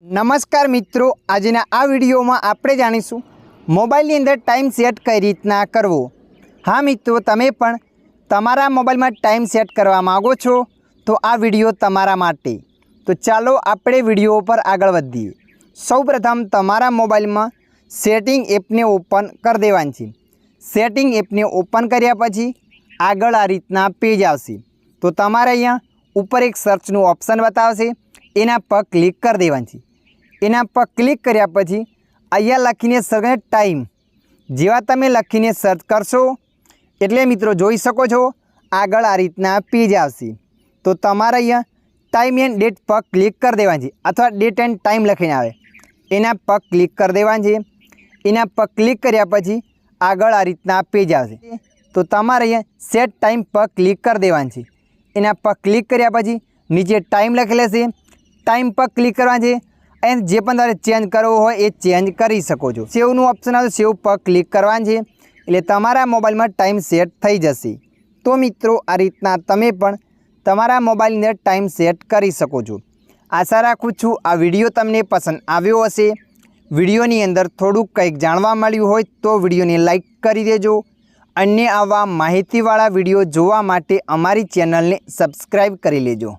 नमस्कार मित्रों, आजना आ विडियो में आपणे जाणीशुं मोबाइल अंदर टाइम सेट कई रीतना करवो। हाँ मित्रों, तमे पण तमारा मोबाइल में टाइम सेट करवा मांगो छो तो आ विडियो तमारा माटे। तो चलो आपणे विडियो पर आगळ वधीए। सौप्रथम तमारा मोबाइल में सेटिंग एप ने ओपन कर देवानी छे। सेटिंग एप ने ओपन कर्या पछी आगळ आ रीतना पेज आवशे। तो तमारे अहींया ऊपर एक सर्चनुं ऑप्शन बतावशे, एना पर क्लिक कर देवानी छे। एना पर क्लिक कर्या पछी अहींया लखीने सर्च टाइम जेवा तमे लखीने सर्च करशो एटले मित्रों जोई शको छो आगळ आ रीतना पेज आवशे। तो तमारे अहींया टाइम एंड डेट पर क्लिक कर देवानी छे अथवा डेट एंड टाइम लखीने आवे एना पर क्लिक कर देवानी छे। एना पर क्लिक कर्या पछी आगळ आ रीतना पेज आवशे। तो तमारे अहींया सेट टाइम पर क्लिक कर देवानी छे। एना पर क्लिक कर्या पछी नीचे टाइम लखेलो छे, टाइम पर क्लिक करवानुं छे एंड जे पण तमारे चेन्ज करवो होय ए चेन्ज करी शको छो। सेवनुं ऑप्शन आवशे, सेव पर क्लिक करवानुं छे एटले तमारा मोबाइल में टाइम सेट थई जशे। तो मित्रों आ रीतना तमे पण तमारा मोबाइल ने टाइम सेट करी शको छो। आशा राखुं छुं आ विडियो तमने पसंद आव्यो हशे। विडियोनी अंदर थोड़ुंक कंईक जाणवा मळ्युं होय तो विडियोने लाइक करी देजो। अन्य आवा माहितीवाळा विडियो जोवा माटे अमारी चेनलने सब्सक्राइब करी लेजो।